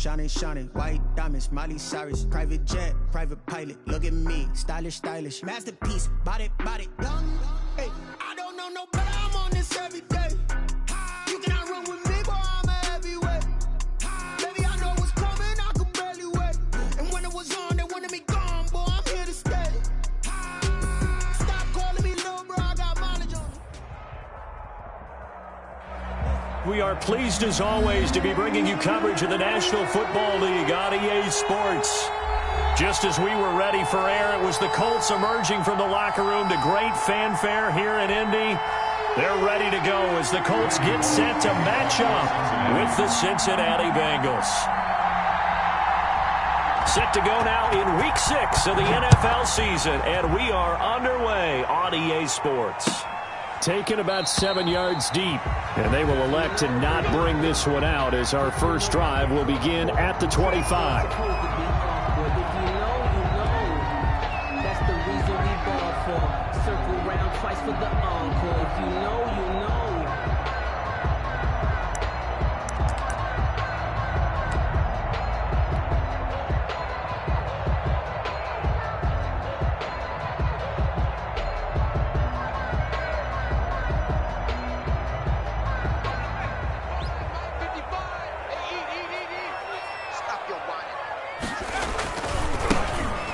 Shining, shining, white diamonds, Miley Cyrus, private jet, private pilot. Look at me, stylish, stylish, masterpiece, body, body. Hey, I don't know no better, I'm on this every day. You cannot run with me, boy, I'm a heavyweight. Baby, I know what's coming, I could barely wait. And when it was on, they wanted me gone, boy, I'm here to stay. Stop calling me little bro, I got mileage on me. We are pleased as always to be bringing you coverage of the National Football League on EA Sports. Just as we were ready for air, it was the Colts emerging from the locker room to great fanfare here in Indy. They're ready to go as the Colts get set to match up with the Cincinnati Bengals. Set to go now in Week 6 of the NFL season, and we are underway on EA Sports. Taken about 7 yards deep, and they will elect to not bring this one out as our first drive will begin at the 25. For the encore, if you know, you know.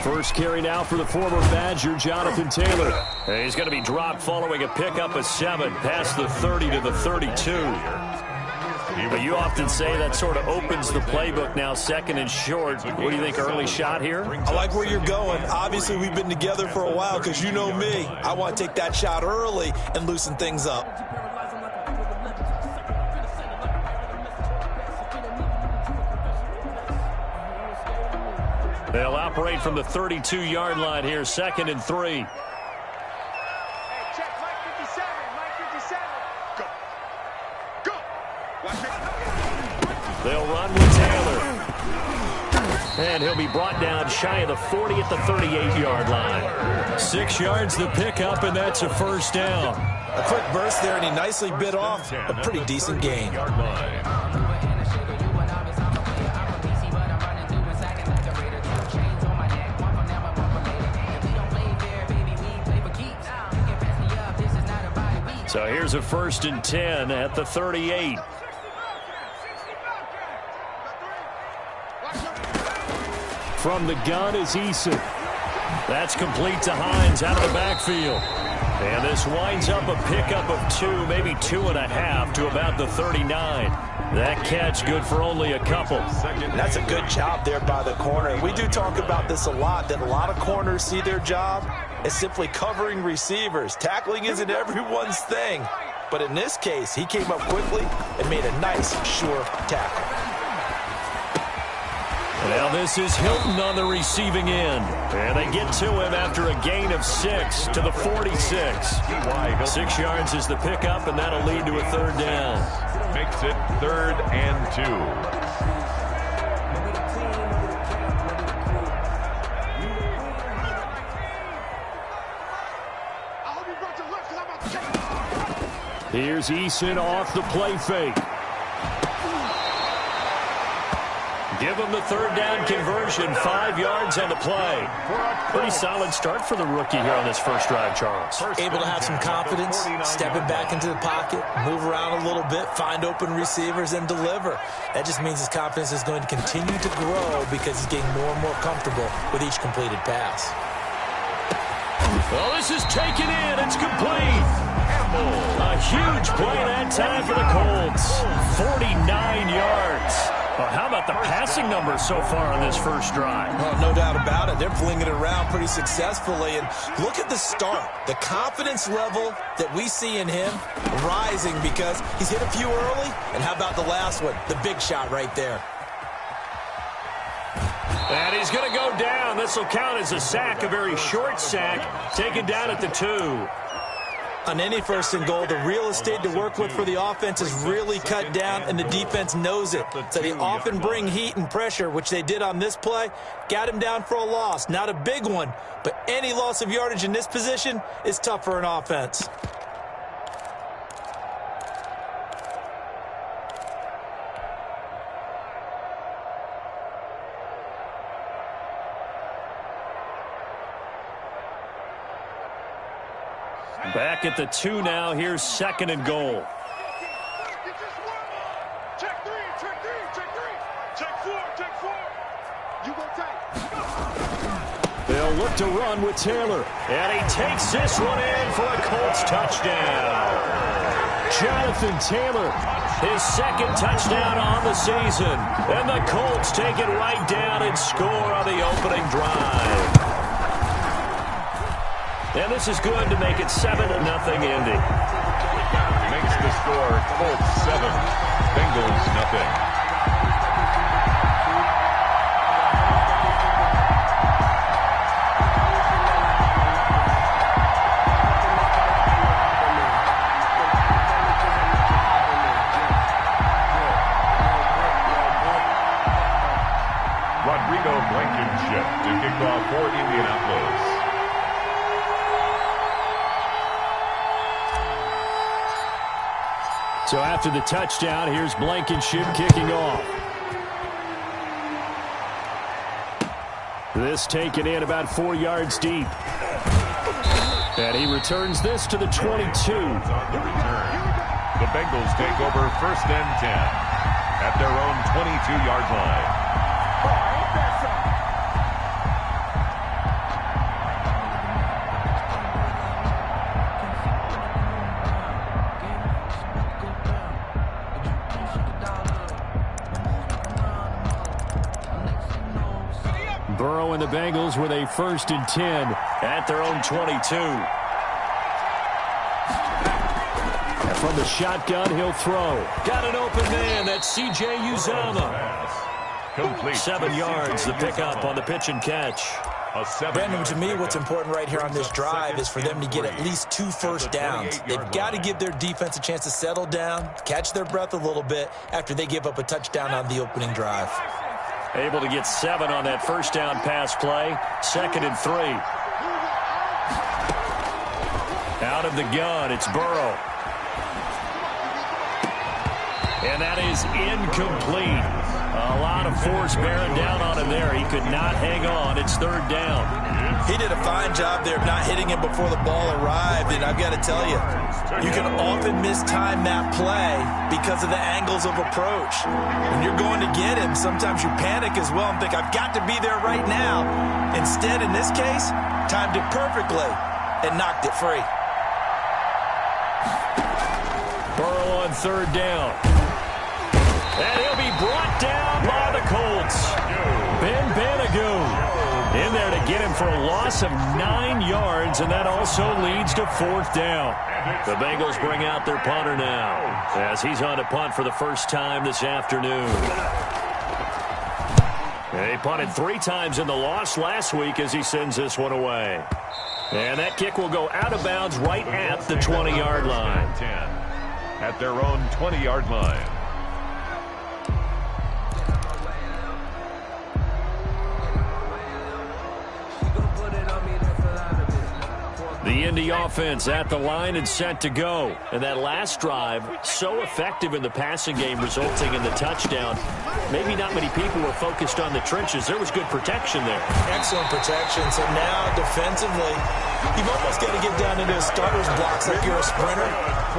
First carry now for the former Badger, Jonathan Taylor. He's going to be dropped following a pickup of 7 past the 30 to the 32. But you often say that sort of opens the playbook now, second and short. What do you think, early shot here? I like where you're going. Obviously, we've been together for a while because you know me. I want to take that shot early and loosen things up. They'll operate from the 32-yard line here, 2nd and 3. Hey, check Mike 57, Mike 57. Go. They'll run with Taylor. And he'll be brought down shy of the 40 at the 38-yard line. 6 yards the pickup, and that's a first down. A quick burst there, and he nicely bit off a pretty decent gain. So here's a 1st and 10 at the 38. From the gun is Eason. That's complete to Hines out of the backfield. And this winds up a pickup of 2, maybe 2.5 to about the 39. That catch good for only a couple. That's a good job there by the corner. We do talk about this a lot, that a lot of corners see their job as simply covering receivers. Tackling isn't everyone's thing. But in this case, he came up quickly and made a nice, sure tackle. Now this is Hilton on the receiving end. And they get to him after a gain of 6 to the 46. 6 yards is the pickup, and that'll lead to a 3rd down. Makes it 3rd and 2. Here's Eason off the play fake. Give him the 3rd down conversion, 5 yards and a play. Pretty solid start for the rookie here on this first drive, Charles. Able to have some confidence, stepping back into the pocket, move around a little bit, find open receivers, and deliver. That just means his confidence is going to continue to grow because he's getting more and more comfortable with each completed pass. Well, this is taken in. It's complete. A huge play that time for the Colts. 49 yards. Well, how about the passing numbers so far on this first drive? Well, no doubt about it. They're flinging it around pretty successfully. And look at the start. The confidence level that we see in him rising because he's hit a few early. And how about the last one? The big shot right there. And he's going to go down. This will count as a sack, a very short sack, taken down at the 2. On any 1st and goal, the real estate to work with for the offense is really cut down, and the defense knows it. So they often bring heat and pressure, which they did on this play. Got him down for a loss. Not a big one, but any loss of yardage in this position is tough for an offense. Back at the 2 now. Here's 2nd and goal. Check 3, check 3, check 3. Check 4, check 4. You go tight. They'll look to run with Taylor. And he takes this one in for a Colts touchdown. Jonathan Taylor, his 2nd touchdown on the season. And the Colts take it right down and score on the opening drive. And this is good to make it 7-0 Indy. Makes the score Colts 7, Bengals nothing. Blankenship to kick off for Indianapolis. So after the touchdown, here's Blankenship kicking off. This taken in about 4 yards deep. And he returns this to the 22. On the return, the Bengals take over 1st and 10 at their own 22-yard line. Burrow and the Bengals with a 1st and 10 at their own 22. And from the shotgun, he'll throw. Got an open man. That's C.J. Uzomah. 7 yards, the pickup on the pitch and catch. Brandon, to me, what's important right here on this drive is for them to get at least 2 first downs. They've got to give their defense a chance to settle down, catch their breath a little bit after they give up a touchdown on the opening drive. Able to get 7 on that 1st down pass play. 2nd and 3. Out of the gun, it's Burrow. And that is incomplete. A lot of force bearing down on him there. He could not hang on. It's 3rd down. He did a fine job there of not hitting him before the ball arrived. And I've got to tell you, you can often mistime that play because of the angles of approach. When you're going to get him, sometimes you panic as well and think, I've got to be there right now. Instead, in this case, timed it perfectly and knocked it free. Burrow on 3rd down. And he'll be brought down by the Colts. Ben Banagoo in there to get him for a loss of 9 yards, and that also leads to 4th down. The Bengals bring out their punter now as he's on to punt for the first time this afternoon. They punted 3 times in the loss last week as he sends this one away. And that kick will go out of bounds right at the 20-yard line. 10 at their own 20-yard line. The Indy offense at the line and set to go. And that last drive, so effective in the passing game, resulting in the touchdown. Maybe not many people were focused on the trenches. There was good protection there. Excellent protection. So now, defensively, you've almost got to get down into his starter's blocks like you're a sprinter.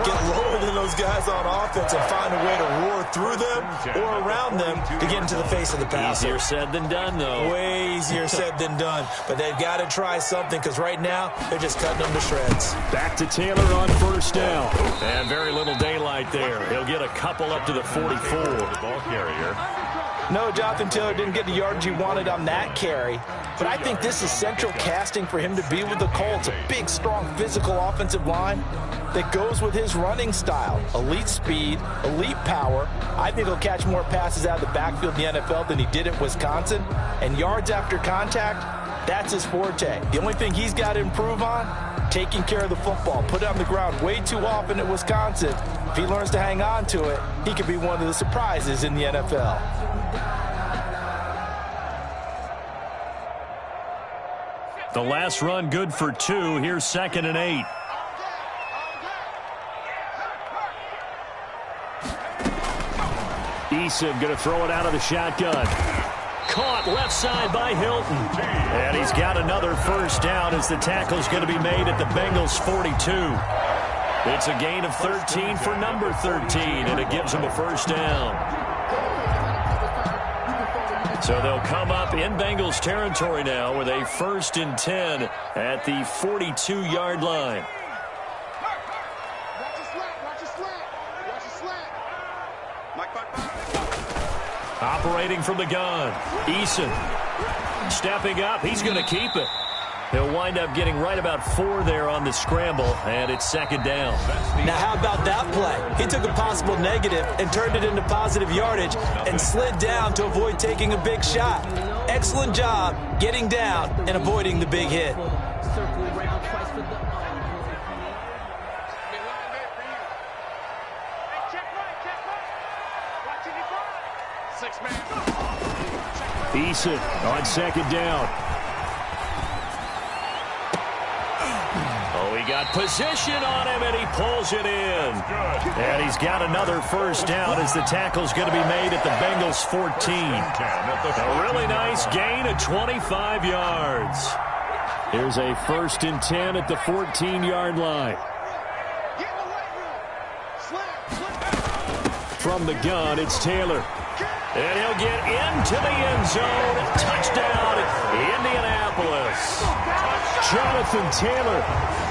Get lower than those guys on offense and find a way to roar through them or around them to get into the face of the passer. Easier said than done, though. Way easier said than done. But they've got to try something because right now, they're just cutting them to shreds. Back to Taylor on 1st down. And very little daylight there. He'll get a couple up to the 44. The ball carrier. No, Jonathan Taylor didn't get the yardage he wanted on that carry. But I think this is central casting for him to be with the Colts. A big, strong, physical offensive line that goes with his running style. Elite speed, elite power. I think he'll catch more passes out of the backfield in the NFL than he did at Wisconsin. And yards after contact, that's his forte. The only thing he's got to improve on, taking care of the football. Put it on the ground way too often at Wisconsin. If he learns to hang on to it, he could be one of the surprises in the NFL. The last run good for 2. Here's 2nd and 8. Eason going to throw it out of the shotgun. caught left side by Hilton. And he's got another first down as the tackle's going to be made at the Bengals' 42. It's a gain of 13 for number 13, and it gives him a first down. So they'll come up in Bengals territory now with a 1st and 10 at the 42-yard line. Operating from the gun, Eason stepping up. He's going to keep it. He'll wind up getting right about 4 there on the scramble, and it's 2nd down. Now, how about that play? He took a possible negative and turned it into positive yardage and slid down to avoid taking a big shot. Excellent job getting down and avoiding the big hit. Eason on 2nd down. Oh, he got position on him, and he pulls it in. And he's got another first down as the tackle's going to be made at the Bengals' 14. A really nice gain of 25 yards. Here's a 1st and 10 at the 14-yard line. From the gun, it's Taylor. And he'll get into the end zone. Touchdown, Indianapolis. Jonathan Taylor,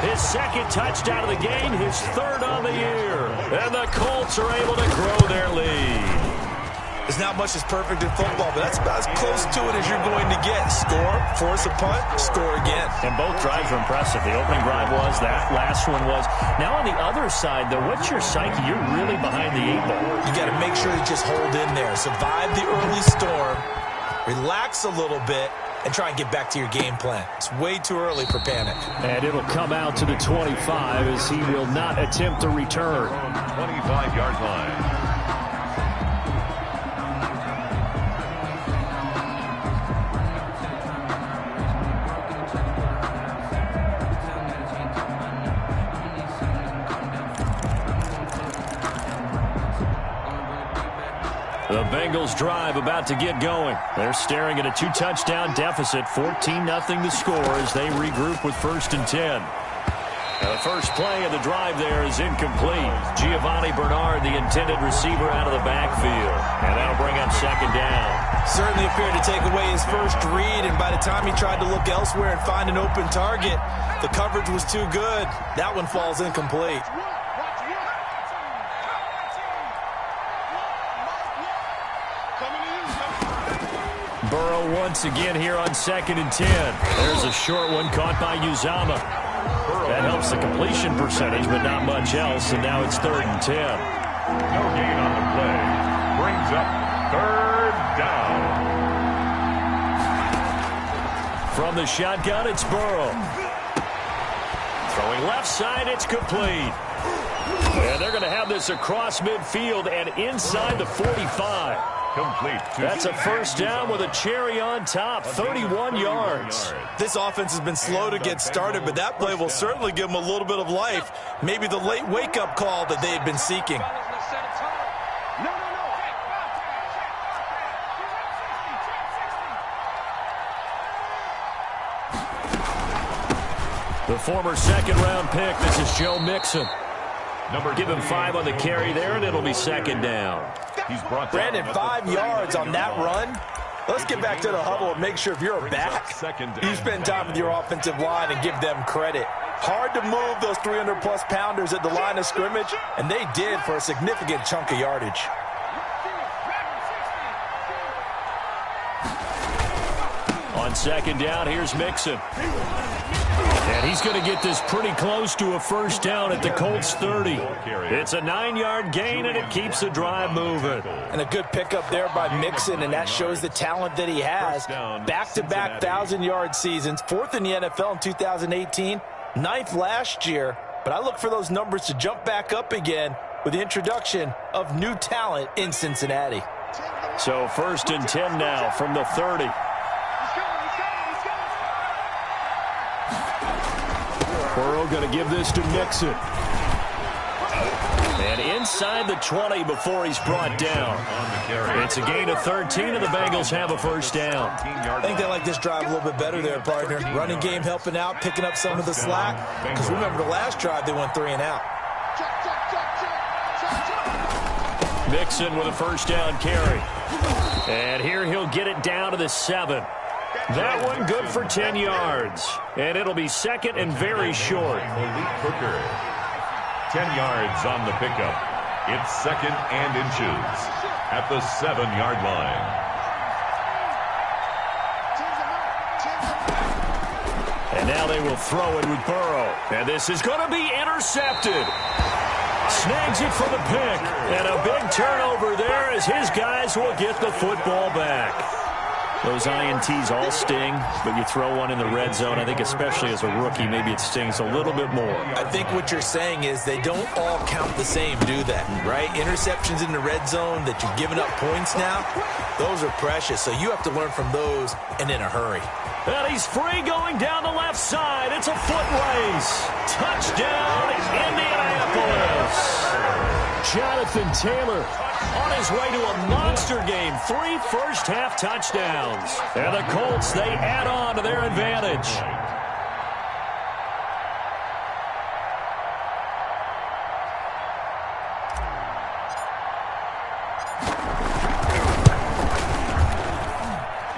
his 2nd touchdown of the game, his 3rd on the year. And the Colts are able to grow their lead. There's not much that's perfect in football, but that's about as close to it as you're going to get. Score, force a punt, score again. And both drives were impressive. The opening drive was, that last one was. Now on the other side, though, what's your psyche? You're really behind the 8 ball. You got to make sure you just hold in there. Survive the early storm, relax a little bit, and try and get back to your game plan. It's way too early for panic. And it'll come out to the 25 as he will not attempt a return. 25-yard line. The Bengals drive about to get going. They're staring at a 2-touchdown deficit, 14-0 the score as they regroup with 1st and 10. Now the first play of the drive there is incomplete. Giovanni Bernard, the intended receiver, out of the backfield. And that'll bring up 2nd down. Certainly appeared to take away his first read, and by the time he tried to look elsewhere and find an open target, the coverage was too good. That one falls incomplete. Burrow once again here on 2nd and 10. There's a short one caught by Uzama. That helps the completion percentage, but not much else, and now it's 3rd and 10. No gain on the play. Brings up 3rd down. From the shotgun, it's Burrow. Throwing left side, it's complete. And they're going to have this across midfield and inside the 45. Complete. That's a first down with a cherry on top, 31 yards. This offense has been slow to get started, but that play will certainly give them a little bit of life. Maybe the late wake-up call that they've been seeking. The former 2nd-round pick, this is Joe Mixon. Give him 5 on the carry there, and it'll be 2nd down. Brandon, 5 yards on that run. Let's get back to the huddle and make sure if you're a back, you spend time with your offensive line and give them credit. Hard to move those 300-plus pounders at the line of scrimmage, and they did for a significant chunk of yardage. On 2nd down, here's Mixon. And he's going to get this pretty close to a first down at the Colts 30. It's a 9-yard gain, and it keeps the drive moving. And a good pickup there by Mixon, and that shows the talent that he has. Back-to-back 1,000-yard seasons, 4th in the NFL in 2018, 9th last year. But I look for those numbers to jump back up again with the introduction of new talent in Cincinnati. So 1st and 10 now from the 30. Burrow going to give this to Mixon. And inside the 20 before he's brought down. It's a gain of 13, and the Bengals have a first down. I think they like this drive a little bit better there, partner. Running game helping out, picking up some of the slack. Because remember the last drive, they went 3 and out. Mixon with a first down carry. And here he'll get it down to the 7. That one good for 10 yards. And it'll be second and very short. 10 yards on the pickup. It's second and inches at the 7-yard line. And now they will throw it with Burrow. And this is going to be intercepted. Snags it for the pick. And a big turnover there as his guys will get the football back. Those INTs all sting, but you throw one in the red zone. I think especially as a rookie, maybe it stings a little bit more. I think what you're saying is they don't all count the same, do they? Right? Interceptions in the red zone that you're giving up points now, those are precious. So you have to learn from those and in a hurry. And he's free going down the left side. It's a foot race. Touchdown, Indianapolis. Jonathan Taylor on his way to a monster game. 3 first-half touchdowns. And the Colts, they add on to their advantage.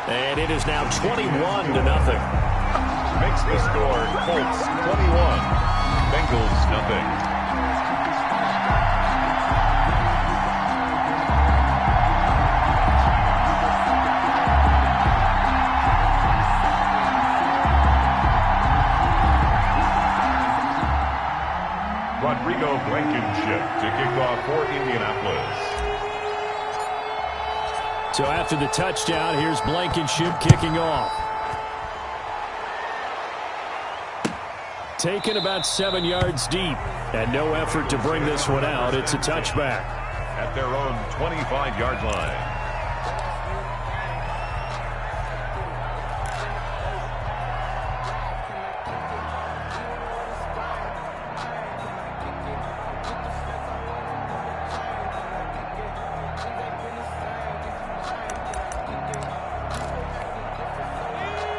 And it is now 21-0. Makes the score Colts 21, Bengals nothing. Blankenship to kick off for Indianapolis. So after the touchdown, here's Blankenship kicking off. Taken about 7 yards deep, and no effort to bring this one out. It's a touchback. At their own 25-yard line.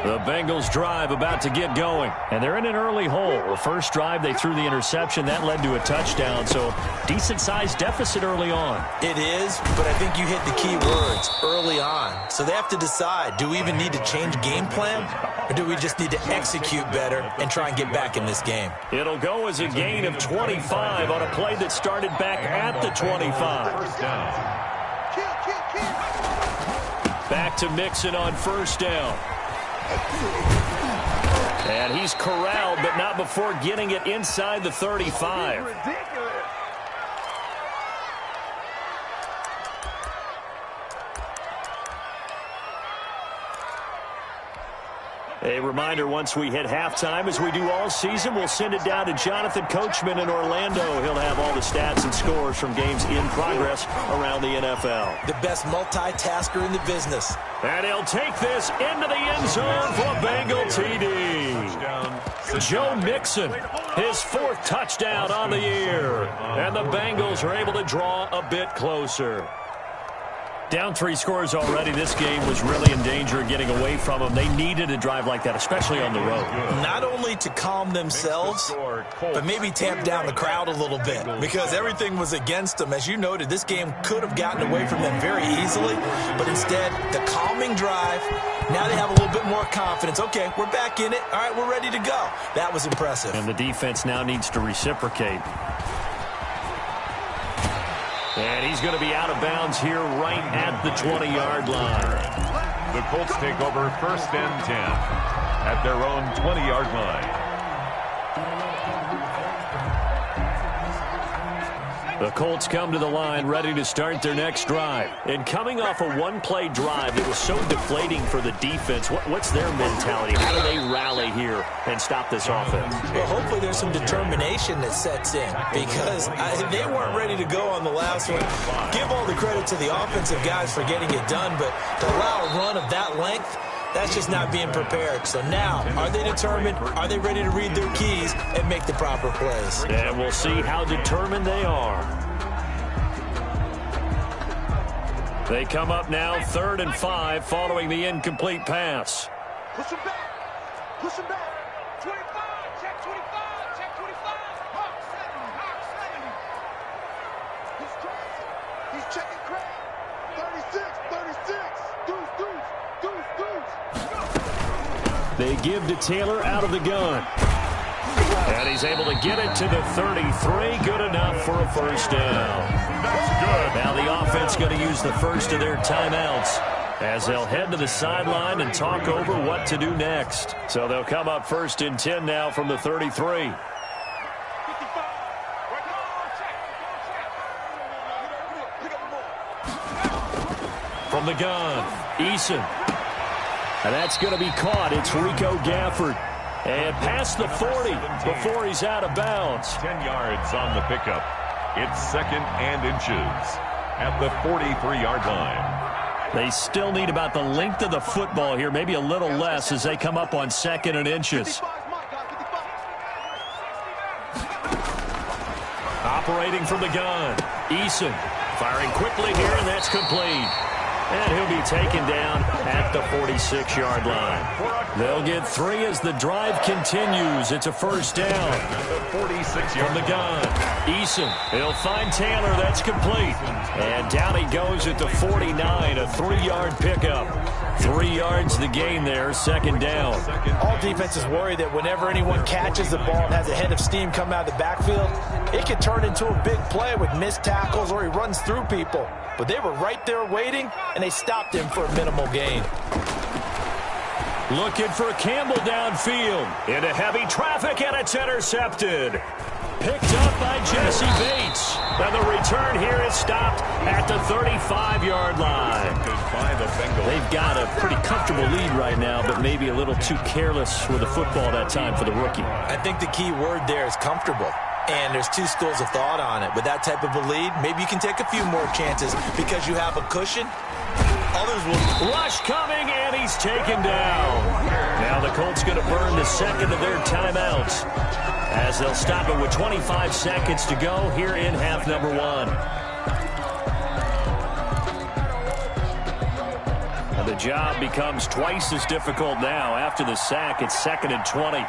The Bengals drive about to get going, and they're in an early hole. The first drive, they threw the interception. That led to a touchdown, so decent-sized deficit early on. It is, but I think you hit the key words, early on. So they have to decide, do we even need to change game plan, or do we just need to execute better and try and get back in this game? It'll go as a gain of 25 on a play that started back at the 25. First down. Back to Mixon on first down. And he's corralled, but not before getting it inside the 35. A reminder, once we hit halftime, as we do all season, we'll send it down to Jonathan Coachman in Orlando. He'll have all the stats and scores from games in progress around the NFL. The best multitasker in the business. And he'll take this into the end zone for a Bengal TD. Joe Mixon, his 4th touchdown on the year. And the Bengals are able to draw a bit closer. Down 3 scores already. This game was really in danger of getting away from them. They needed a drive like that, especially on the road. Not only to calm themselves, but maybe tamp down the crowd a little bit, because everything was against them. As you noted, this game could have gotten away from them very easily, but instead, the calming drive, now they have a little bit more confidence. Okay, we're back in it. All right, we're ready to go. That was impressive. And the defense now needs to reciprocate. And he's going to be out of bounds here right at the 20-yard line. The Colts take over first and 10 at their own 20-yard line. The Colts come to the line ready to start their next drive. And coming off a one-play drive that was so deflating for the defense, what's their mentality? How do they rally here and stop this offense? Well, hopefully there's some determination that sets in, because they weren't ready to go on the last one. Give all the credit to the offensive guys for getting it done, but to allow a run of that length, that's just not being prepared. So now, are they determined? Are they ready to read their keys and make the proper plays? And we'll see how determined they are. They come up now 3rd and 5 following the incomplete pass. Push him back. Push him back. 25. Check 25. Check 25. Hawk 70. Hawk 70. He's checking crowd. 36. 36. Deuce, deuce. Deuce, deuce. They give to Taylor out of the gun. And he's able to get it to the 33. Good enough for a first down. That's good. Now the offense going to use the first of their timeouts as they'll head to the sideline and talk over what to do next. So they'll come up 1st and 10 now from the 33. From the gun, Eason. And that's going to be caught. It's Rico Gafford. And past the 40 before he's out of bounds. 10 yards on the pickup. It's 2nd and inches at the 43-yard line. They still need about the length of the football here, maybe a little less as they come up on 2nd and inches. Operating from the gun, Eason firing quickly here, and that's complete. And he'll be taken down at the 46-yard line. They'll get 3 as the drive continues. It's a first down. The 46-yard from the gun. Eason, he'll find Taylor. That's complete. And down he goes at the 49, a 3-yard pickup. 3 yards the gain there, 2nd down. All defenses worry that whenever anyone catches the ball and has a head of steam come out of the backfield, it can turn into a big play with missed tackles or he runs through people. But they were right there waiting, and they stopped him for a minimal gain. Looking for Campbell downfield. Into heavy traffic, and it's intercepted. Picked up by Jesse Bates. And the return here is stopped at the 35-yard line. They've got a pretty comfortable lead right now, but maybe a little too careless with the football that time for the rookie. I think the key word there is comfortable. And there's 2 schools of thought on it. With that type of a lead, maybe you can take a few more chances because you have a cushion. Others will. Rush coming, and he's taken down. Now the Colts going to burn the 2nd of their timeouts as they'll stop it with 25 seconds to go here in half number 1. And the job becomes twice as difficult now. After the sack, it's 2nd and 20.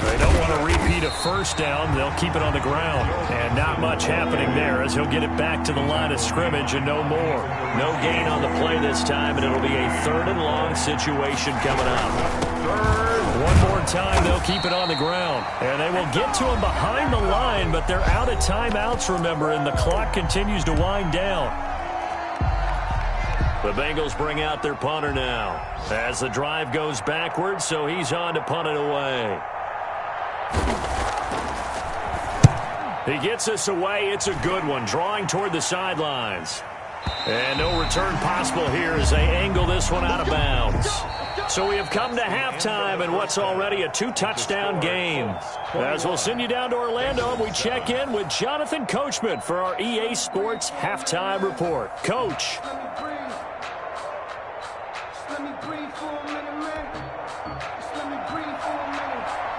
They don't want to repeat a first down. They'll keep it on the ground. And not much happening there as he'll get it back to the line of scrimmage and no more. No gain on the play this time, and it'll be a 3rd and long situation coming up. One more time, they'll keep it on the ground. And they will get to him behind the line, but they're out of timeouts, remember, and the clock continues to wind down. The Bengals bring out their punter now as the drive goes backwards, so he's on to punt it away. He gets us away. It's a good one, drawing toward the sidelines. And no return possible here as they angle this one out of bounds. So we have come to halftime in what's already a 2-touchdown game. As we'll send you down to Orlando, and we check in with Jonathan Coachman for our EA Sports Halftime Report. Coach.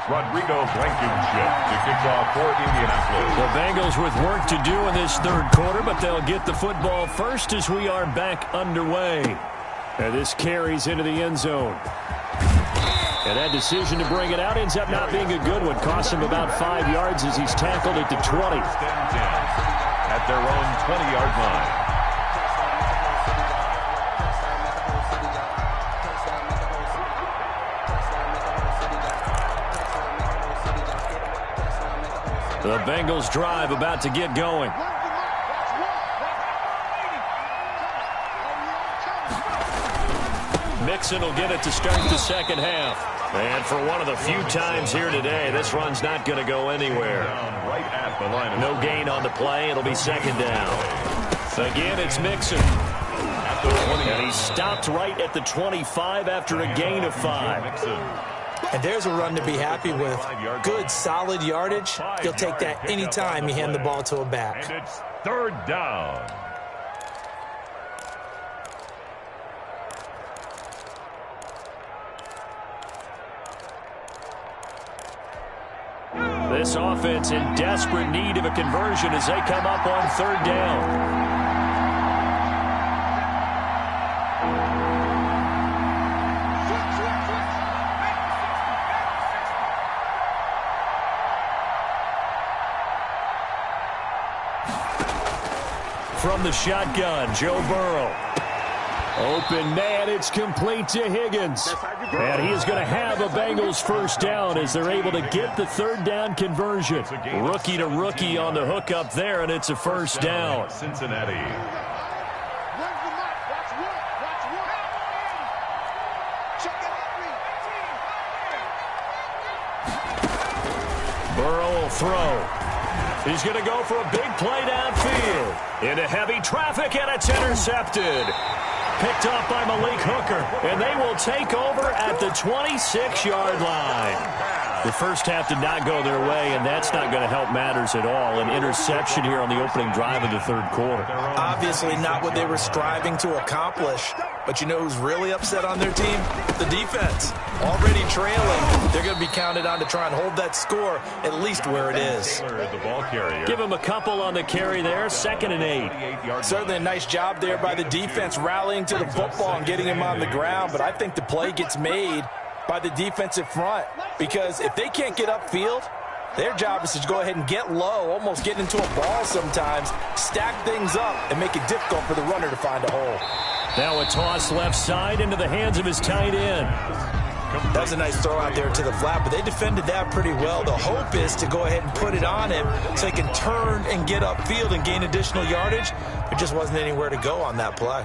Rodrigo Blankenship to kick off for Indianapolis. The Bengals with work to do in this 3rd quarter, but they'll get the football first as we are back underway. And this carries into the end zone. And that decision to bring it out ends up not being a good one. Costs him about 5 yards as he's tackled at the 20. At their own 20-yard line. The Bengals drive about to get going. Mixon will get it to start the 2nd half. And for one of the few times here today, this run's not going to go anywhere. No gain on the play. It'll be 2nd down. Again, it's Mixon. And he's stopped right at the 25 after a gain of 5. And there's a run to be happy with. Good, solid yardage. He'll take that any time you hand the ball to a back. And it's 3rd down. This offense in desperate need of a conversion as they come up on 3rd down. from the shotgun. Joe Burrow. Open man, it's complete to Higgins. And he is going to have a Bengals first down as they're able to get the third down conversion. Rookie to rookie on the hook up there, and it's a first down. Cincinnati. Burrow will throw. He's going to go for a big play downfield. Into heavy traffic, and it's intercepted. Picked off by Malik Hooker, and they will take over at the 26-yard line. The first half did not go their way, and that's not going to help matters at all. An interception here on the opening drive of the third quarter. Obviously not what they were striving to accomplish. But you know who's really upset on their team? The defense. Already trailing. They're going to be counted on to try and hold that score at least where it is. The ball carrier. Give him a couple on the carry there. 2nd and 8. Certainly a nice job there by the defense rallying to the football and getting him on the ground. But I think the play gets made by the defensive front, because if they can't get upfield, their job is to go ahead and get low, almost get into a ball sometimes, stack things up, and make it difficult for the runner to find a hole. Now a toss left side into the hands of his tight end. That was a nice throw out there to the flat, but they defended that pretty well. The hope is to go ahead and put it on him so he can turn and get upfield and gain additional yardage. There just wasn't anywhere to go on that play.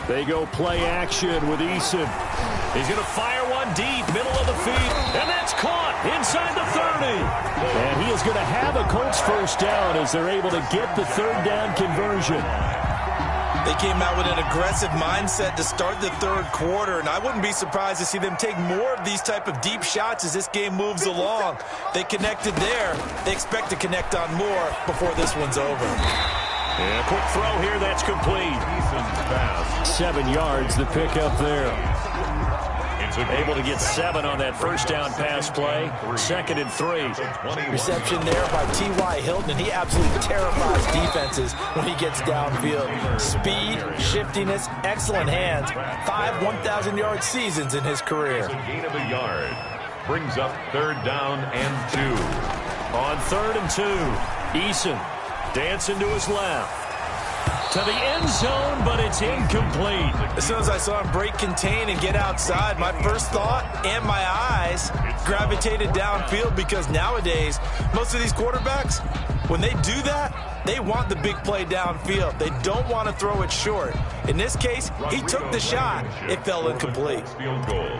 They go play action with Eason. He's going to fire one deep, middle of the field, and that's caught inside the 30. And he is going to have a Colts first down as they're able to get the third down conversion. They came out with an aggressive mindset to start the third quarter, and I wouldn't be surprised to see them take more of these type of deep shots as this game moves along. They connected there. They expect to connect on more before this one's over. And a quick throw here, that's complete. 7 yards, the pickup there. Able to get 7 on that first down pass play. 2nd and 3. Reception there by T.Y. Hilton, and he absolutely terrifies defenses when he gets downfield. Speed, shiftiness, excellent hands. 5 1,000-yard seasons in his career. Gain of a yard. Brings up 3rd down and 2. On 3rd and 2, Eason dancing to his left. To the end zone, but it's incomplete. As soon as I saw him break contain and get outside, my first thought and my eyes gravitated downfield, because nowadays, most of these quarterbacks, when they do that, they want the big play downfield. They don't want to throw it short. In this case, he took the shot. It fell incomplete. Field goal.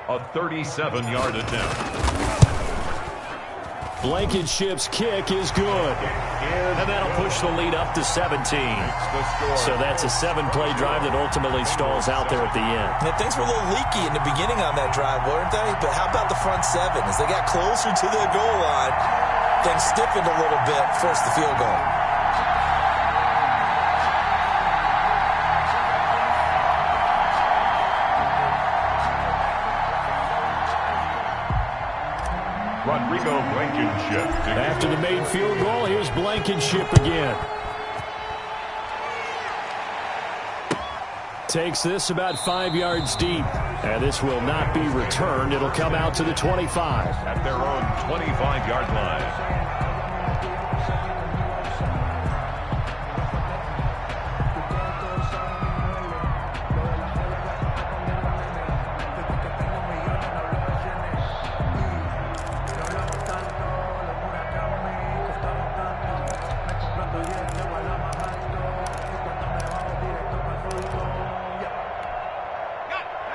A 37-yard attempt. Blankenship's kick is good. And that'll push the lead up to 17. So that's a 7-play drive that ultimately stalls out there at the end. And things were a little leaky in the beginning on that drive, weren't they? But how about the front 7? As they got closer to the goal line, things stiffened a little bit, forced the field goal. Rodrigo Blankenship. After the made field goal, here's Blankenship again. Takes this about 5 yards deep. And this will not be returned. It'll come out to the 25. At their own 25-yard line.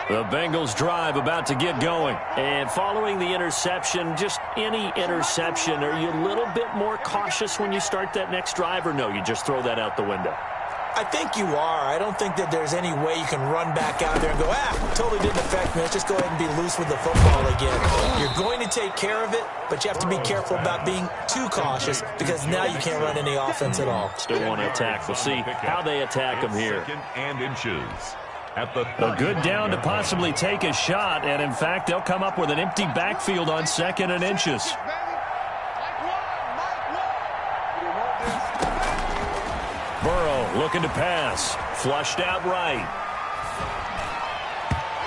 The Bengals drive about to get going. And following the interception, just any interception, are you a little bit more cautious when you start that next drive, or no, you just throw that out the window? I think you are. I don't think that there's any way you can run back out there and go, totally didn't affect me. Let's just go ahead and be loose with the football again. You're going to take care of it, but you have to be careful about being too cautious, because now you can't run any offense at all. Still want to attack. We'll see how they attack them here. 2nd and inches. At the a good down to possibly take a shot, and in fact, they'll come up with an empty backfield on 2nd and inches. Burrow looking to pass. Flushed out right.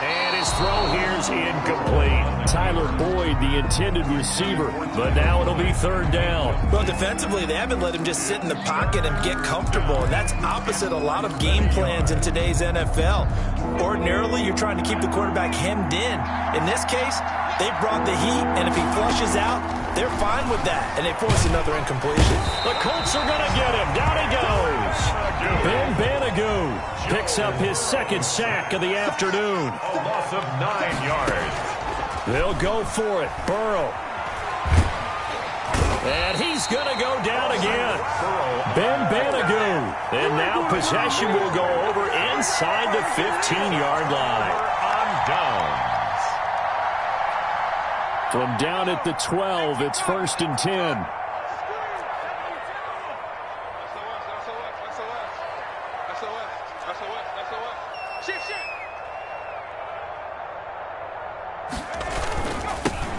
And his throw here is incomplete. Tyler Boyd, the intended receiver, but now it'll be third down. Well, defensively, they haven't let him just sit in the pocket and get comfortable, and that's opposite a lot of game plans in today's NFL. Ordinarily, you're trying to keep the quarterback hemmed in. In this case, they brought the heat, and if he flushes out, they're fine with that, and they force another incompletion. The Colts are going to get him. Down he goes. Ben Banagoo picks up his second sack of the afternoon. A loss of 9 yards. They'll go for it. Burrow. And he's going to go down again. Ben Banagoo. And now possession will go over inside the 15-yard line. On downs. From down at the 12, it's 1st and 10.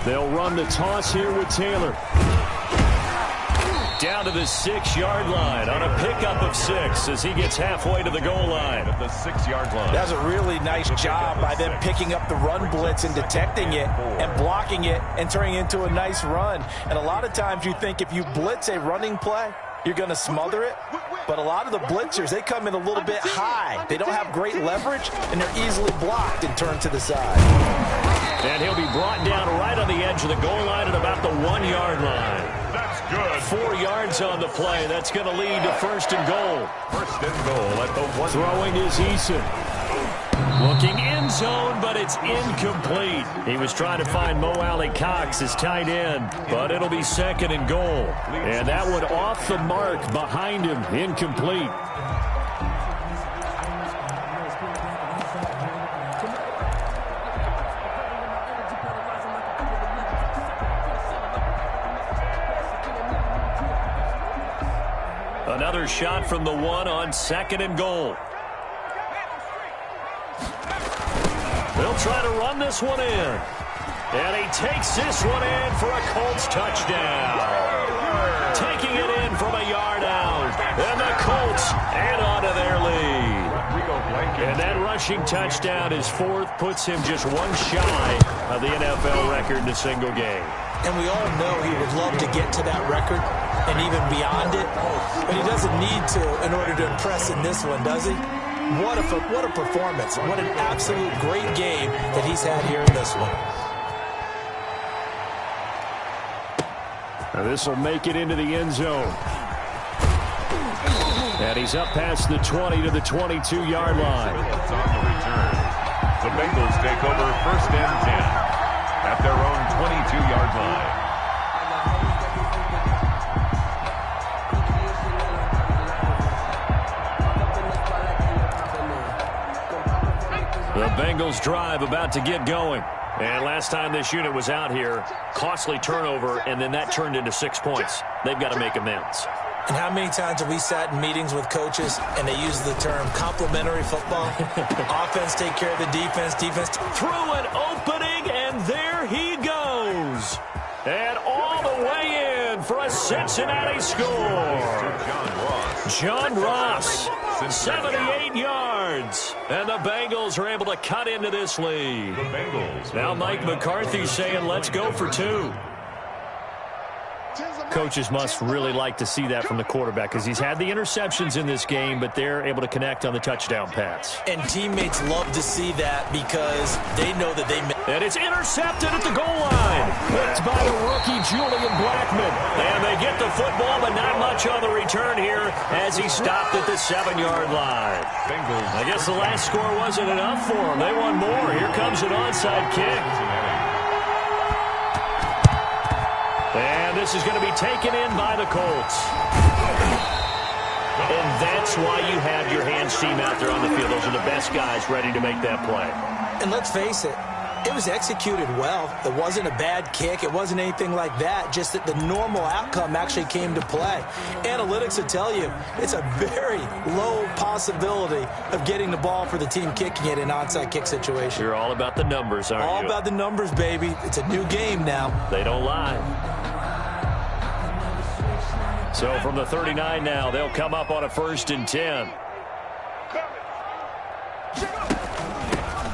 They'll run the toss here with Taylor. Down to the 6-yard line on a pickup of 6 as he gets halfway to the goal line. At the 6-yard line. That was a really nice job by them picking up the run blitz and detecting it and blocking it and turning it into a nice run. And a lot of times you think if you blitz a running play, you're going to smother it. But a lot of the blitzers, they come in a little bit high. They don't have great leverage, and they're easily blocked and turned to the side. And he'll be brought down right on the edge of the goal line at about the 1-yard line. That's good. 4 yards on the play. That's going to lead to 1st and goal. 1st and goal at the 1. Throwing is Eason. Looking end zone, but it's incomplete. He was trying to find Mo Alley-Cox, his tight end, but it'll be 2nd and goal. And that one off the mark behind him, incomplete. Another shot from the 1 on 2nd and goal. They'll try to run this one in. And he takes this one in for a Colts touchdown. Taking it in from a yard out. And the Colts add on to their lead. And that rushing touchdown, his 4th, puts him just 1 shy of the NFL record in a single game. And we all know he would love to get to that record and even beyond it. But he doesn't need to in order to impress in this one, does he? What a performance. What an absolute great game that he's had here in this one. Now this will make it into the end zone. And he's up past the 20 to the 22-yard line. It's on the return. The Bengals take over 1st and 10 at their own 22-yard line. The Bengals drive about to get going. And last time this unit was out here, costly turnover, and then that turned into 6 points. They've got to make amends. And how many times have we sat in meetings with coaches and they use the term complementary football? Offense take care of the defense, defense through an opening, and there he goes. And all the way in for a Cincinnati score. John Ross, 78 yards. And the Bengals are able to cut into this lead. Now Mike McCarthy saying, let's go for 2. Coaches must really like to see that from the quarterback because he's had the interceptions in this game, but they're able to connect on the touchdown pass. And teammates love to see that because they know that they... And it's intercepted at the goal line. Picked by the rookie Julian Blackmon. And they get the football, but not much on the return here as he stopped at the 7-yard line. I guess the last score wasn't enough for them. They want more. Here comes an onside kick. And this is going to be taken in by the Colts. And that's why you have your hands team out there on the field. Those are the best guys ready to make that play. And let's face it, it was executed well. It wasn't a bad kick. It wasn't anything like that. Just that the normal outcome actually came to play. Analytics will tell you it's a very low possibility of getting the ball for the team kicking it in an onside kick situation. You're all about the numbers, aren't you? All about the numbers, baby. It's a new game now. They don't lie. So from the 39 now, they'll come up on a 1st and 10.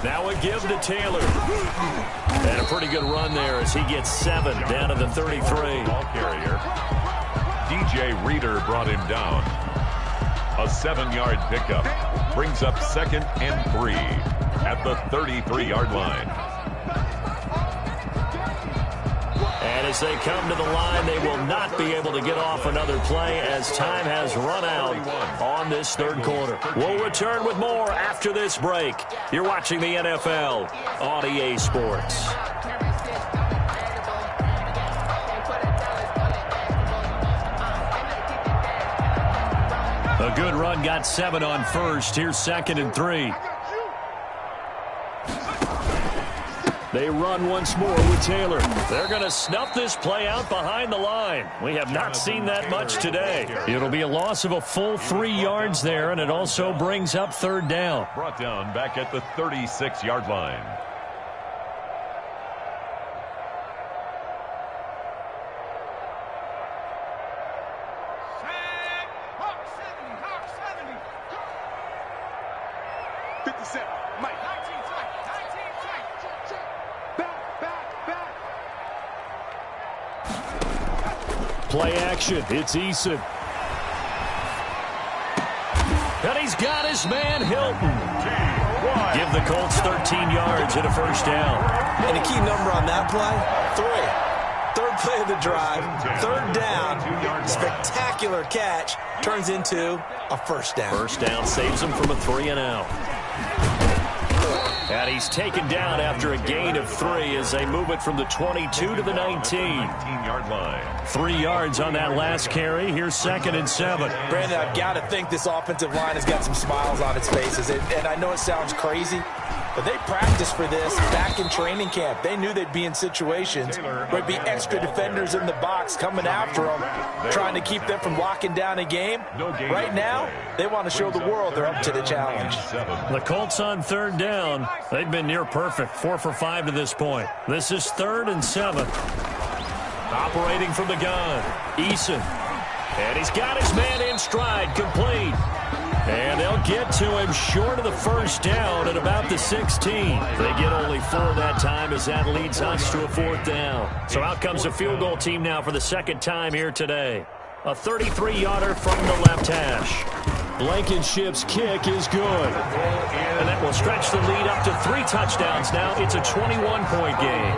Now a give to Taylor. And a pretty good run there as he gets 7 down to the 33. Ball carrier. DJ Reader brought him down. A 7-yard pickup brings up 2nd and 3 at the 33-yard line. And as they come to the line, they will not be able to get off another play as time has run out on this third quarter. We'll return with more after this break. You're watching the NFL on EA Sports. A good run got 7 on first. Here's 2nd and 3. They run once more with Taylor. They're going to snuff this play out behind the line. We have not seen that much today. It'll be a loss of a full 3 yards there, and it also brings up 3rd down. Brought down back at the 36-yard line. Play action. It's Eason. And he's got his man Hilton. Give the Colts 13 yards and a 1st down. And a key number on that play, 3. 3rd play of the drive, 3rd down, spectacular catch, turns into a 1st down. 1st down saves him from a 3-and-out. And he's taken down after a gain of 3 as they move it from the 22 to the 19-yard line. 3 yards on that last carry. Here's 2nd and 7. Brandon, I've got to think this offensive line has got some smiles on its faces. And I know it sounds crazy, but they practiced for this back in training camp. They knew they'd be in situations where there'd be extra defenders in the box coming after them, trying to keep them from locking down a game. Right now, they want to show the world they're up to the challenge. The Colts on 3rd down. They've been near perfect, 4 for 5 to this point. This is 3rd and 7. Operating from the gun, Eason. And he's got his man in stride, complete. And they'll get to him short of the 1st down at about the 16. They get only 4 that time as that leads us to a 4th down. So out comes a field goal team now for the 2nd time here today. A 33-yarder from the left hash. Blankenship's kick is good. And that will stretch the lead up to 3 touchdowns now. It's a 21-point game.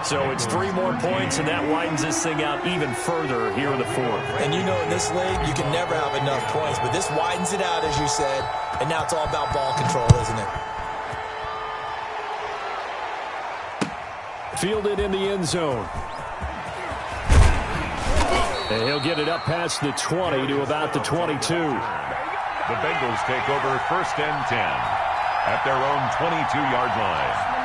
So it's 3 more points, and that widens this thing out even further here in the 4th. And you know in this league, you can never have enough points, but this widens it out, as you said, and now it's all about ball control, isn't it? Fielded in the end zone. And he'll get it up past the 20 to about the 22. The Bengals take over 1st and 10 at their own 22-yard line.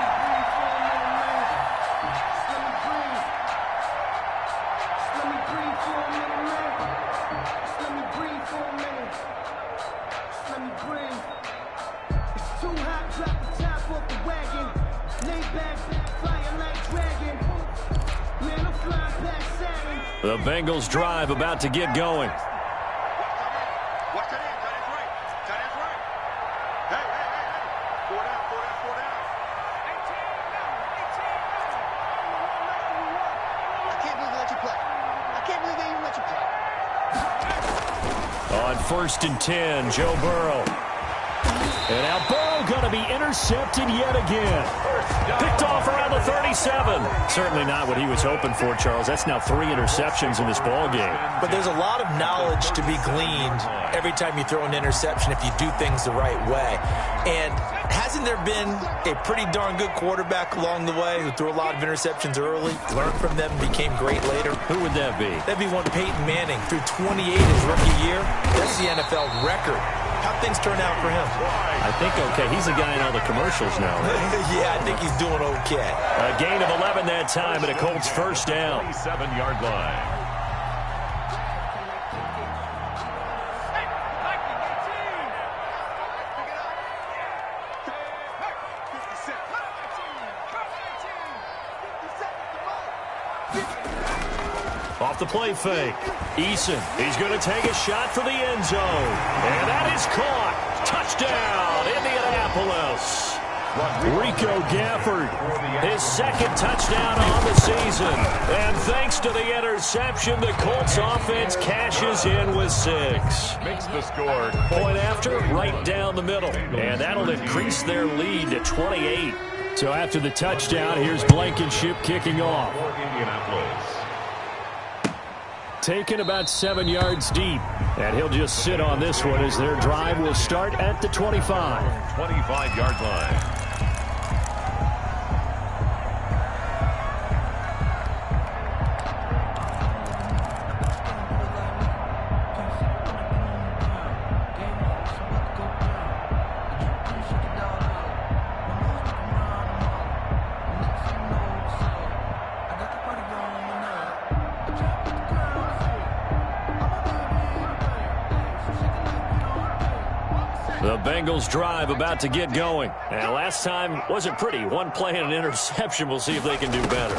The Bengals drive about to get going. On 1st and 10, Joe Burrow. And now Burrow going to be intercepted yet again. Picked off around the 37. Certainly not what he was hoping for, Charles. That's now 3 interceptions in this ball game. But there's a lot of knowledge to be gleaned every time you throw an interception if you do things the right way. And hasn't there been a pretty darn good quarterback along the way who threw a lot of interceptions early, learned from them, became great later? Who would that be? That'd be one Peyton Manning. Threw 28 his rookie year. That's the NFL record. How'd things turn out for him? I think okay. He's the guy in all the commercials now, right? Yeah, I think he's doing okay. A gain of 11 that time, and a Colts 1st down. 7-yard line. Off the play fake. Eason, he's going to take a shot for the end zone. And that is caught. Touchdown, Indianapolis. Rico Gafford, his second touchdown on the season. And thanks to the interception, the Colts offense cashes in with 6. Makes the score. Point after, right down the middle. And that'll increase their lead to 28. So after the touchdown, here's Blankenship kicking off. Indianapolis. Taken about 7 yards deep. And he'll just sit on this one as their drive will start at the 25. 25-yard line. The Bengals drive about to get going. And last time wasn't pretty. One play and an interception. We'll see if they can do better.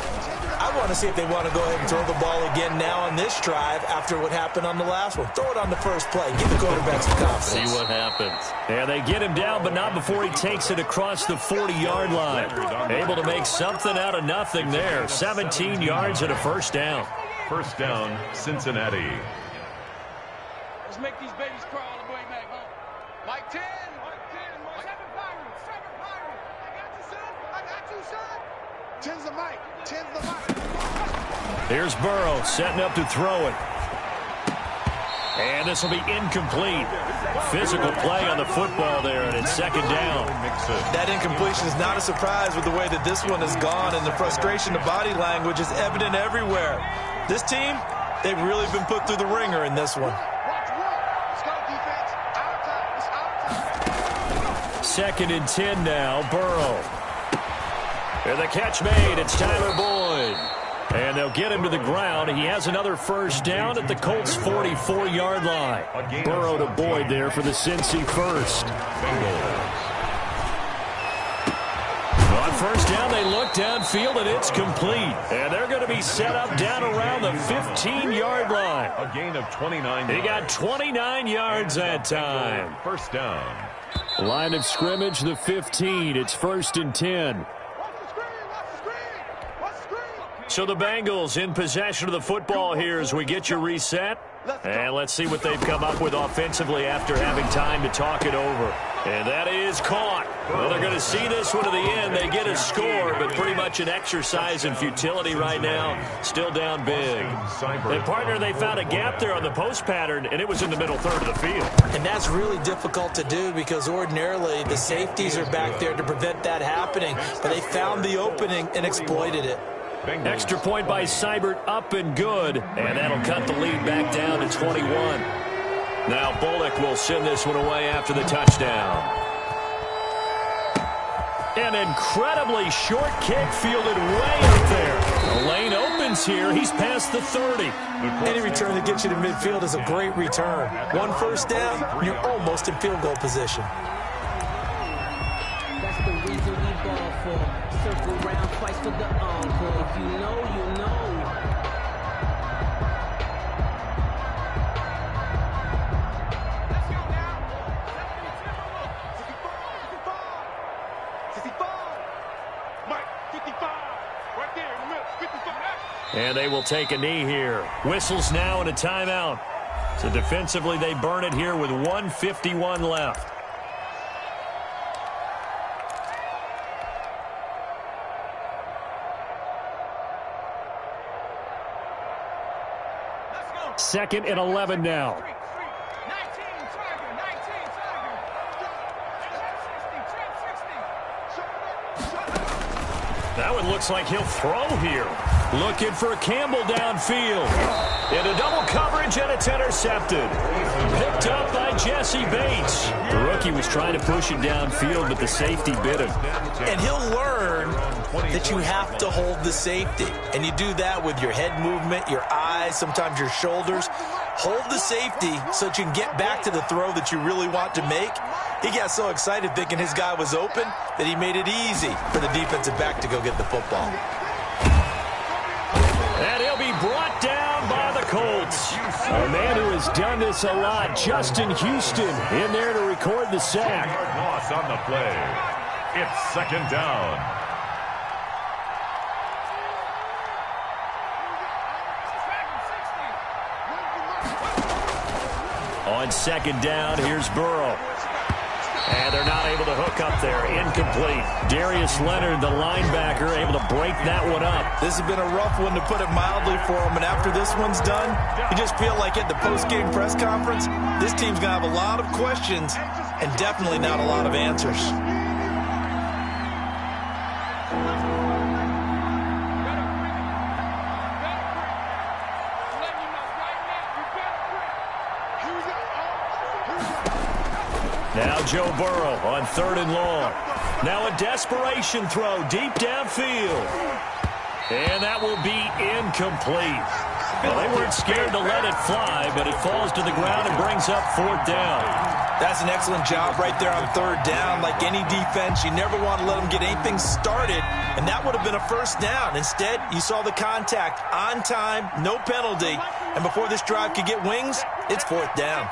I want to see if they want to go ahead and throw the ball again now on this drive after what happened on the last one. Throw it on the first play. Give the quarterback some confidence. See what happens. And they get him down, but not before he takes it across the 40-yard line. Able to make something out of nothing there. 17 yards and a first down. First down, Cincinnati. Let's make these babies crawl all the way back home. Mike 10. Mike 10. Mike 7 Pirates. 7 Pirates. I got you, son. I got you, son. 10's the Mike. 10's the Mike. Here's Burrow setting up to throw it. And this will be incomplete. Physical play on the football there, and it's second down. That incompletion is not a surprise with the way that this one has gone, and the frustration of body language is evident everywhere. This team, they've really been put through the ringer in this one. Second and 10 now, Burrow. And the catch made, it's Tyler Boyd. And they'll get him to the ground. He has another first down at the Colts' 44-yard line. Burrow to Boyd there for the Cincy first. On first down, they look downfield, and it's complete. And they're going to be set up down around the 15-yard line. A gain of 29. He got 29 yards that time. First down. Line of scrimmage, the 15. It's first and 10. So the Bengals in possession of the football here as we get you reset. And let's see what they've come up with offensively after having time to talk it over. And that is caught. Well, they're going to see this one to the end. They get a score, but pretty much an exercise in futility right now. Still down big. And partner, they found a gap there on the post pattern, and it was in the middle third of the field. And that's really difficult to do because ordinarily the safeties are back there to prevent that happening. But they found the opening and exploited it. Extra point by Seibert, up and good. And that'll cut the lead back down to 21. Now Bullock will send this one away after the touchdown. An incredibly short kick fielded way up there. The lane opens here. He's past the 30. Any return that gets you to midfield is a great return. One first down, you're almost in field goal position. That's the reason we ball for. Circle round twice for the encore. If you know, you know. Let's go now. 55. Mike, 55. Right there in the middle. 55. And they will take a knee here. Whistles now and a timeout. So defensively, they burn it here with 1:51 left. Second and 11 now. 19, Tiger. 19, Tiger. 60. That one looks like he'll throw here. Looking for Campbell downfield. Into double coverage, and it's intercepted. Picked up by Jesse Bates. The rookie was trying to push it downfield, but the safety bit him. And he'll learn that you have to hold the safety. And you do that with your head movement, your eyes, sometimes your shoulders. Hold the safety so that you can get back to the throw that you really want to make. He got so excited thinking his guy was open that he made it easy for the defensive back to go get the football. And he'll be brought down by the Colts. A man who has done this a lot, Justin Houston, in there to record the sack. Loss on the play. It's second down. On second down, here's Burrow. And they're not able to hook up there. Incomplete. Darius Leonard, the linebacker, able to break that one up. This has been a rough one, to put it mildly, for him. And after this one's done, you just feel like at the post-game press conference, this team's going to have a lot of questions and definitely not a lot of answers. Now Joe Burrow on 3rd and long. Now a desperation throw deep downfield. And that will be incomplete. Well, they weren't scared to let it fly, but it falls to the ground and brings up 4th down. That's an excellent job right there on 3rd down. Like any defense, you never want to let them get anything started, and that would have been a 1st down. Instead, you saw the contact on time, no penalty, and before this drive could get wings, it's 4th down.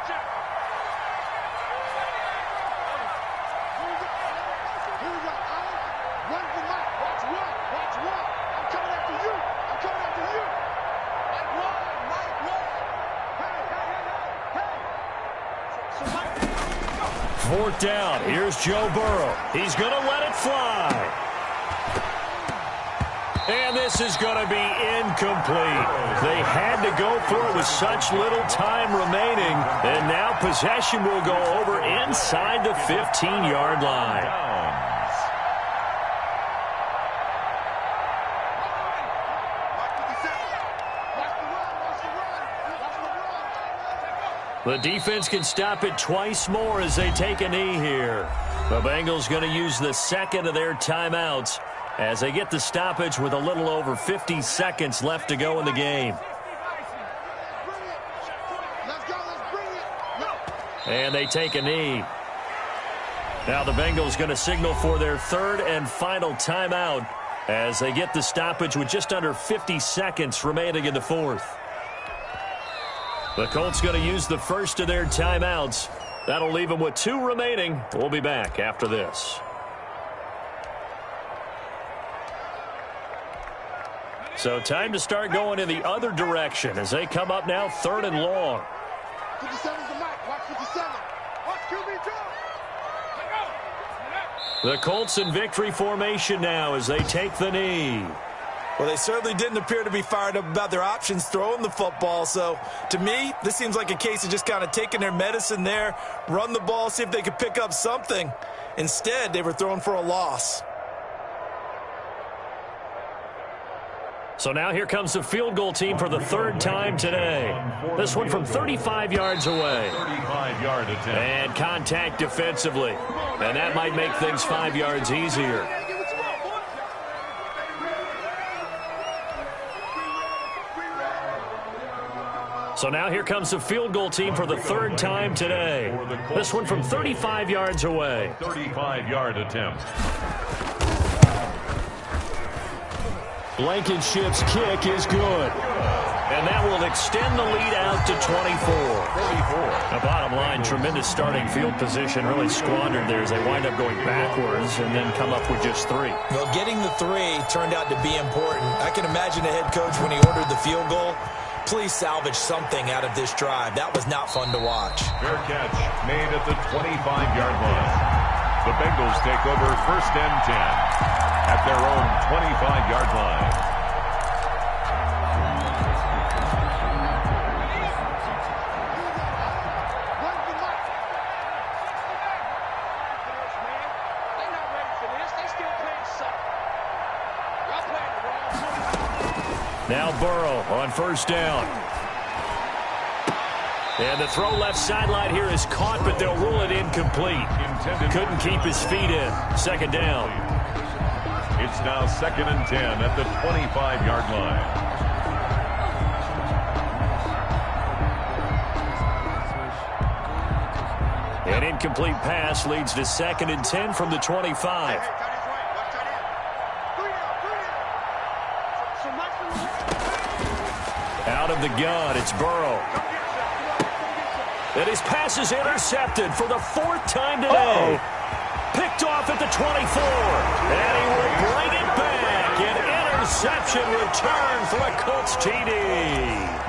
Fourth down. Here's Joe Burrow. He's going to let it fly. And this is going to be incomplete. They had to go for it with such little time remaining. And now possession will go over inside the 15-yard line. The defense can stop it twice more as they take a knee here. The Bengals going to use the second of their timeouts as they get the stoppage with a little over 50 seconds left to go in the game. And they take a knee. Now the Bengals going to signal for their 3rd and final timeout as they get the stoppage with just under 50 seconds remaining in the 4th. The Colts going to use the first of their timeouts. That'll leave them with 2 remaining. We'll be back after this. So time to start going in the other direction as they come up now 3rd and long. 57's the mic. Watch 57. Watch QB draw. The Colts in victory formation now as they take the knee. Well, they certainly didn't appear to be fired up about their options throwing the football. So, to me, this seems like a case of just kind of taking their medicine there, run the ball, see if they could pick up something. Instead, they were throwing for a loss. So now here comes the field goal team for the 3rd time today. This one from 35 yards away. 35-yard attempt. And contact defensively. And that might make things 5 yards easier. So now here comes the field goal team for the 3rd time today. This one from 35 yards away. 35-yard attempt. Blankenship's kick is good. And that will extend the lead out to 24. The bottom line, tremendous starting field position, really squandered there as they wind up going backwards and then come up with just 3. Well, getting the 3 turned out to be important. I can imagine the head coach when he ordered the field goal. Please salvage something out of this drive. That was not fun to watch. Fair catch made at the 25-yard line. The Bengals take over 1st and 10 at their own 25-yard line. Now Burrow on 1st down. And the throw left sideline here is caught, but they'll rule it incomplete. Couldn't keep his feet in. 2nd down. It's now 2nd and 10 at the 25-yard line. An incomplete pass leads to 2nd and 10 from the 25. Out of the gun, it's Burrow. And his pass is intercepted for the 4th time today. Picked off at the the 24. And he will bring it back. An interception return for a Colts TD.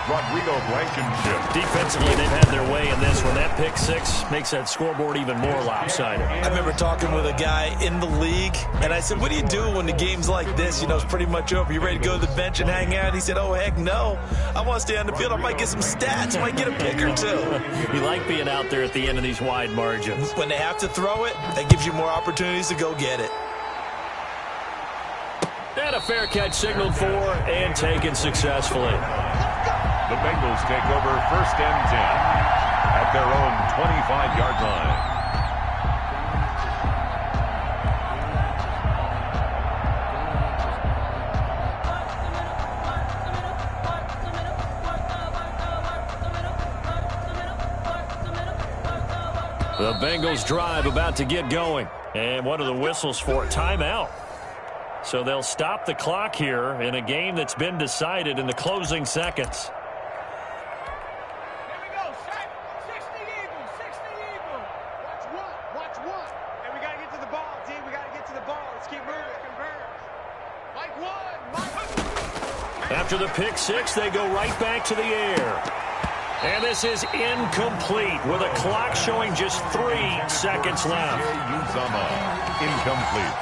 Rodrigo Blankenship. Defensively, they've had their way in this one. That pick six makes that scoreboard even more lopsided. I remember talking with a guy in the league, and I said, what do you do when the game's like this? You know, it's pretty much over. You ready to go to the bench and hang out? He said, oh, heck no. I want to stay on the field. I might get some stats. I might get a pick or two. You like being out there at the end of these wide margins. When they have to throw it, that gives you more opportunities to go get it. And a fair catch signaled for and taken successfully. The Bengals take over 1st and 10 at their own 25-yard line. The Bengals drive about to get going. And what are the whistles for? Timeout. So they'll stop the clock here in a game that's been decided in the closing seconds. After the pick six, they go right back to the air. And this is incomplete with a clock showing just 3 seconds left. Incomplete.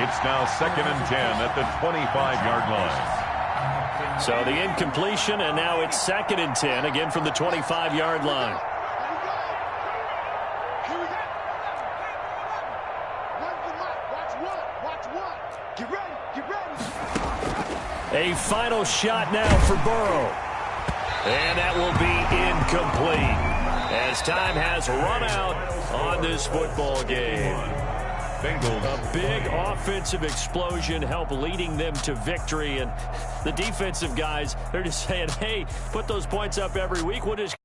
It's now 2nd and 10 at the 25-yard line. So the incompletion, and now it's 2nd and 10, again from the 25-yard line. A final shot now for Burrow. And that will be incomplete as time has run out on this football game. Bengals. A big offensive explosion helped leading them to victory. And the defensive guys, they're just saying, hey, put those points up every week. We'll just